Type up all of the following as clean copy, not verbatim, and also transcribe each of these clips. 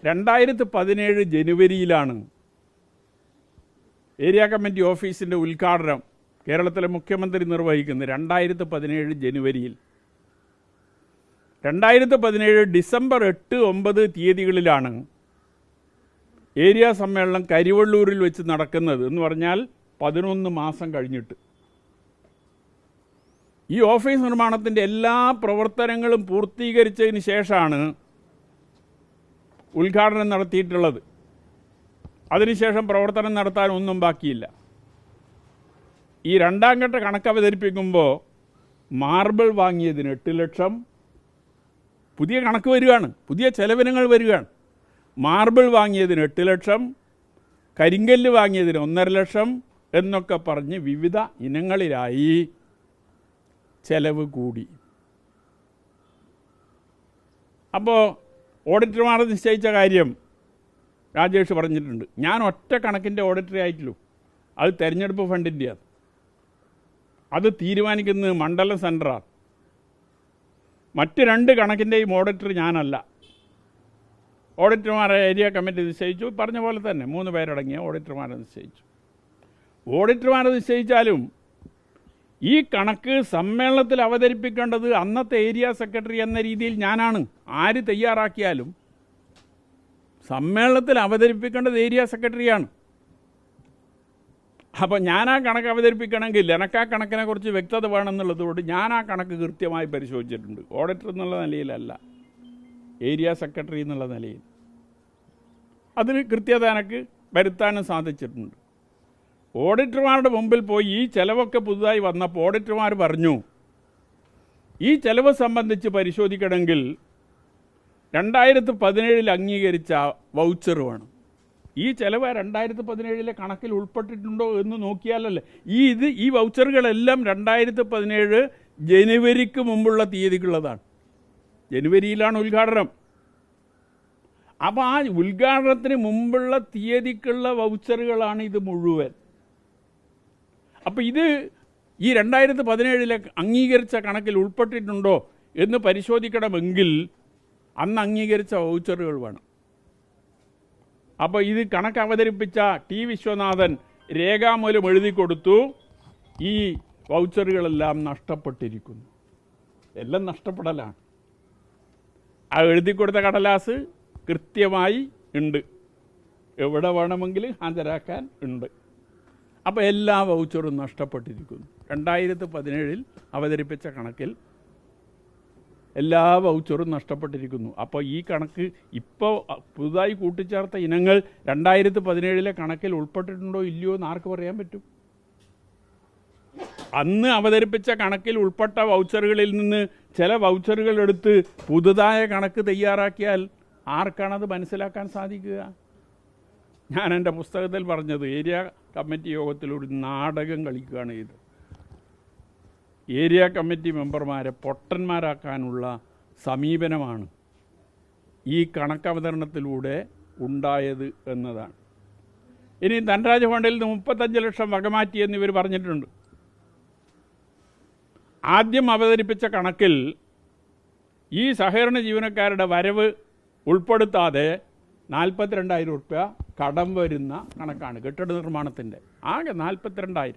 2017 ജനുവരിയിലാണ് area committee ഓഫീസിൻ്റെ ഉദ്ഘാടനം കേരളത്തിലെ മുഖ്യമന്ത്രി നിർവഹിക്കുന്നത്. 2017 ജനുവരിയിൽ. 2017 ഡിസംബർ 8, 9 തീയതികളിലാണ് ഏരിയ സമ്മേളനം കരിവള്ളൂരിൽ വെച്ച് നടക്കുന്നത്. എന്ന് പറഞ്ഞാൽ 11 മാസം കഴിഞ്ഞിട്ട്. ഈ ഓഫീസ് നിർമ്മാണത്തിൻ്റെ എല്ലാ പ്രവർത്തനങ്ങളും പൂർത്തീകരിച്ചതിന് ശേഷമാണ് ഉദ്ഘാടനം നടത്തിയിട്ടുള്ളത്. അതിനുശേഷം പ്രവർത്തനം നടത്താൻ ഒന്നും ബാക്കിയില്ല. ഈ രണ്ടാം ഘട്ട കണക്ക് അവതരിപ്പിക്കുമ്പോൾ മാർബിൾ വാങ്ങിയതിന് 8 ലക്ഷം, പുതിയ കണക്ക് വരികയാണ്, പുതിയ ചെലവിനങ്ങൾ വരികയാണ്. മാർബിൾ വാങ്ങിയതിന് 8 ലക്ഷം, കരിങ്കല്ല് വാങ്ങിയതിന് 1.5 ലക്ഷം എന്നൊക്കെ പറഞ്ഞ് വിവിധ ഇനങ്ങളിലായി ചെലവ് കൂടി. അപ്പോൾ ഓഡിറ്റർമാർ നിശ്ചയിച്ച കാര്യം രാജേഷ് പറഞ്ഞിട്ടുണ്ട്. ഞാൻ ഒറ്റ കണക്കിൻ്റെ ഓഡിറ്ററെ ആയിട്ടുള്ളൂ. അത് തെരഞ്ഞെടുപ്പ് ഫണ്ടിൻ്റെയാണ്. അത് തീരുമാനിക്കുന്നത് മണ്ഡലം സെൻറ്ററാണ്. മറ്റ് 2 കണക്കിൻ്റെയും ഓഡിറ്റർ ഞാനല്ല. ഓഡിറ്റർമാരെ ഏരിയ കമ്മിറ്റി നിശ്ചയിച്ചു. പറഞ്ഞ പോലെ തന്നെ 3 പേരടങ്ങിയ ഓഡിറ്റർമാരെ നിശ്ചയിച്ചു. ഓഡിറ്റർമാരെ നിശ്ചയിച്ചാലും ഈ കണക്ക് സമ്മേളനത്തിൽ അവതരിപ്പിക്കേണ്ടത് അന്നത്തെ ഏരിയ സെക്രട്ടറി എന്ന രീതിയിൽ ഞാനാണ്. ആര് തയ്യാറാക്കിയാലും സമ്മേളനത്തിൽ അവതരിപ്പിക്കേണ്ടത് ഏരിയ സെക്രട്ടറിയാണ്. അപ്പോൾ ഞാൻ ആ കണക്ക് അവതരിപ്പിക്കണമെങ്കിൽ എനിക്ക് ആ കണക്കിനെ കുറിച്ച് വ്യക്തത വേണമെന്നുള്ളതുകൊണ്ട് ഞാൻ ആ കണക്ക് കൃത്യമായി പരിശോധിച്ചിട്ടുണ്ട്. ഓഡിറ്റർ എന്നുള്ള നിലയിലല്ല, ഏരിയ സെക്രട്ടറി എന്നുള്ള നിലയിൽ. അതിന് കൃത്യത എനിക്ക് വരുത്താനും സാധിച്ചിട്ടുണ്ട്. ഓഡിറ്റർമാരുടെ മുമ്പിൽ പോയി ഈ ചെലവൊക്കെ പുതുതായി വന്നപ്പോൾ ഓഡിറ്റർമാർ പറഞ്ഞു, ഈ ചെലവ് സംബന്ധിച്ച് പരിശോധിക്കണമെങ്കിൽ 2017 അംഗീകരിച്ച വൗച്ചർ വേണം. ഈ ചെലവ് 2017 കണക്കിൽ ഉൾപ്പെട്ടിട്ടുണ്ടോ എന്ന് നോക്കിയാലല്ലേ. ഈ വൗച്ചറുകളെല്ലാം 2017 ജനുവരിക്ക് മുമ്പുള്ള തീയതിക്കുള്ളതാണ്. ജനുവരിയിലാണ് ഉദ്ഘാടനം. അപ്പോൾ ആ ഉദ്ഘാടനത്തിന് മുമ്പുള്ള തീയതിക്കുള്ള വൗച്ചറുകളാണ് ഇത് മുഴുവൻ. അപ്പോൾ ഇത് ഈ 2017 അംഗീകരിച്ച കണക്കിൽ ഉൾപ്പെട്ടിട്ടുണ്ടോ എന്ന് പരിശോധിക്കണമെങ്കിൽ അന്ന് അംഗീകരിച്ച വൗച്ചറുകൾ വേണം. അപ്പോൾ ഇത് കണക്ക് അവതരിപ്പിച്ച ടി വിശ്വനാഥൻ രേഖാമൂലം എഴുതി കൊടുത്തു, ഈ വൗച്ചറുകളെല്ലാം നഷ്ടപ്പെട്ടിരിക്കുന്നു. എല്ലാം നഷ്ടപ്പെടലാണ്. ആ എഴുതി കൊടുത്ത കടലാസ് കൃത്യമായി ഉണ്ട്, എവിടെ വേണമെങ്കിലും ഹാജരാക്കാൻ ഉണ്ട്. അപ്പോൾ എല്ലാ വൗച്ചറും നഷ്ടപ്പെട്ടിരിക്കുന്നു. 2017 അവതരിപ്പിച്ച കണക്കിൽ എല്ലാ വൗച്ചറും നഷ്ടപ്പെട്ടിരിക്കുന്നു. അപ്പോൾ ഈ കണക്ക് ഇപ്പോൾ പുതുതായി കൂട്ടിച്ചേർത്ത ഇനങ്ങൾ 2017 കണക്കിൽ ഉൾപ്പെട്ടിട്ടുണ്ടോ ഇല്ലയോ എന്ന് ആർക്ക് പറയാൻ പറ്റും? അന്ന് അവതരിപ്പിച്ച കണക്കിൽ ഉൾപ്പെട്ട വൗച്ചറുകളിൽ നിന്ന് ചില വൗച്ചറുകൾ എടുത്ത് പുതുതായ കണക്ക് തയ്യാറാക്കിയാൽ ആർക്കാണത് മനസ്സിലാക്കാൻ സാധിക്കുക? ഞാൻ എൻ്റെ പുസ്തകത്തിൽ പറഞ്ഞത് ഏരിയ കമ്മിറ്റി യോഗത്തിൽ ഒരു നാടകം കളിക്കുകയാണ് ഇത്. ഏരിയ കമ്മിറ്റി മെമ്പർമാരെ പൊട്ടന്മാരാക്കാനുള്ള സമീപനമാണ് ഈ കണക്കവതരണത്തിലൂടെ ഉണ്ടായത് എന്നതാണ്. ഇനി ധനരാജ് ഫണ്ടിൽ നിന്ന് 35 ലക്ഷം വകമാറ്റി എന്നിവർ പറഞ്ഞിട്ടുണ്ട്. ആദ്യം അവതരിപ്പിച്ച കണക്കിൽ ഈ സഹകരണ ജീവനക്കാരുടെ വരവ് ഉൾപ്പെടുത്താതെ 42,000 രൂപ കടം വരുന്ന കണക്കാണ് കെട്ടിട നിർമ്മാണത്തിൻ്റെ. ആകെ 42,000.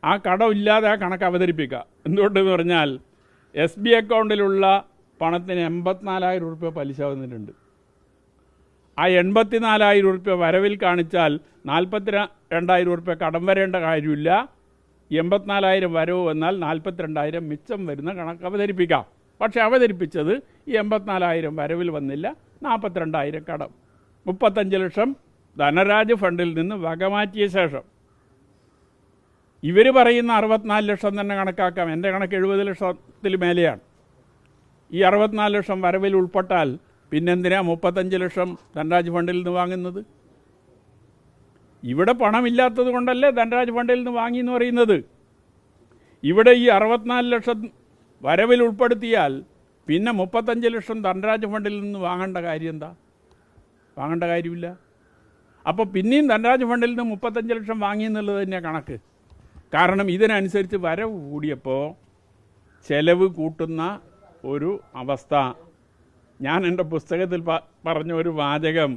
ആ കടമില്ലാതെ ആ കണക്ക് അവതരിപ്പിക്കുക. എന്തുകൊണ്ടെന്ന് പറഞ്ഞാൽ SB അക്കൗണ്ടിലുള്ള പണത്തിന് 84,000 രൂപ പലിശ വന്നിട്ടുണ്ട്. ആ 84,000 രൂപ വരവിൽ കാണിച്ചാൽ 42,000 രൂപ കടം വരേണ്ട കാര്യമില്ല. 84,000 വരവ് വന്നാൽ 42,000 മിച്ചം വരുന്ന കണക്ക് അവതരിപ്പിക്കാം. പക്ഷെ അവതരിപ്പിച്ചത് ഈ 84,000 വരവിൽ വന്നില്ല, 42,000 കടം. 35 ലക്ഷം ധനരാജ് ഫണ്ടിൽ നിന്ന് വകമാറ്റിയ ശേഷം ഇവർ പറയുന്ന 64 ലക്ഷം തന്നെ കണക്കാക്കാം. എൻ്റെ കണക്ക് 70 ലക്ഷത്തിൽ മേലെയാണ്. ഈ 64 ലക്ഷം വരവിൽ ഉൾപ്പെട്ടാൽ പിന്നെന്തിനാ 35 ലക്ഷം ധനരാജ് ഫണ്ടിൽ നിന്ന് വാങ്ങുന്നത്? ഇവിടെ പണമില്ലാത്തത് കൊണ്ടല്ലേ ധനരാജ് ഫണ്ടിൽ നിന്ന് വാങ്ങി എന്ന് പറയുന്നത്. ഇവിടെ ഈ 64 ലക്ഷം വരവിൽ ഉൾപ്പെടുത്തിയാൽ പിന്നെ 35 ലക്ഷം ധനരാജ് ഫണ്ടിൽ നിന്ന് വാങ്ങേണ്ട കാര്യം എന്താ? വാങ്ങേണ്ട കാര്യമില്ല. അപ്പോൾ പിന്നെയും ധനരാജ് ഫണ്ടിൽ നിന്ന് 35 ലക്ഷം വാങ്ങി എന്നുള്ളത് തന്നെയാണ് കണക്ക്. കാരണം ഇതിനനുസരിച്ച് വരവ് കൂടിയപ്പോൾ ചെലവ് കൂട്ടുന്ന ഒരു അവസ്ഥ ഞാൻ എൻ്റെ പുസ്തകത്തിൽ പറഞ്ഞ ഒരു വാചകം,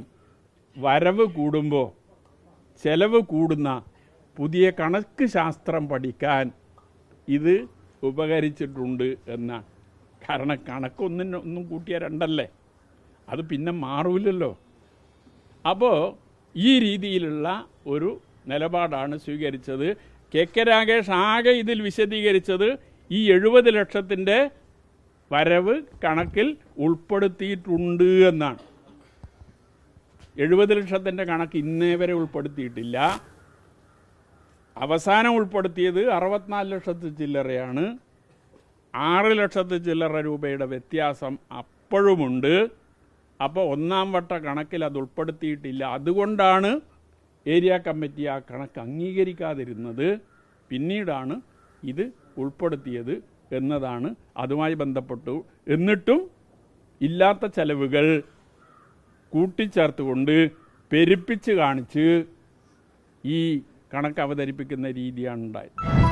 വരവ് കൂടുമ്പോൾ ചെലവ് കൂടുന്ന പുതിയ കണക്ക് ശാസ്ത്രം പഠിക്കാൻ ഇത് ഉപകരിച്ചിട്ടുണ്ട് എന്നാണ്. കാരണം കണക്കൊന്നും കൂട്ടിയ രണ്ടല്ലേ, അത് പിന്നെ മാറൂലല്ലോ. അപ്പോൾ ഈ രീതിയിലുള്ള ഒരു നിലപാടാണ് സ്വീകരിച്ചത്. കെ രാഗേഷ് ആകെ ഇതിൽ വിശദീകരിച്ചത് ഈ 70 ലക്ഷത്തിൻ്റെ വരവ് കണക്കിൽ ഉൾപ്പെടുത്തിയിട്ടുണ്ട് എന്നാണ്. 70 ലക്ഷത്തിൻ്റെ കണക്ക് ഇന്നേ വരെ ഉൾപ്പെടുത്തിയിട്ടില്ല. അവസാനം ഉൾപ്പെടുത്തിയത് 64 ലക്ഷത്തി ചില്ലറയാണ്. 6 ലക്ഷത്തി ചില്ലറ രൂപയുടെ വ്യത്യാസം അപ്പോഴുമുണ്ട്. അപ്പോൾ ഒന്നാം വട്ട കണക്കിൽ അത് ഉൾപ്പെടുത്തിയിട്ടില്ല. അതുകൊണ്ടാണ് ഏരിയ കമ്മിറ്റി ആ കണക്ക് അംഗീകരിക്കാതിരുന്നത്. പിന്നീടാണ് ഇത് ഉൾപ്പെടുത്തിയത് എന്നതാണ് അതുമായി ബന്ധപ്പെട്ടു. എന്നിട്ടും ഇല്ലാത്ത ചെലവുകൾ കൂട്ടിച്ചേർത്തുകൊണ്ട് പെരുപ്പിച്ച് കാണിച്ച് ഈ കണക്ക് അവതരിപ്പിക്കുന്ന രീതിയാണ് ഉണ്ടായത്.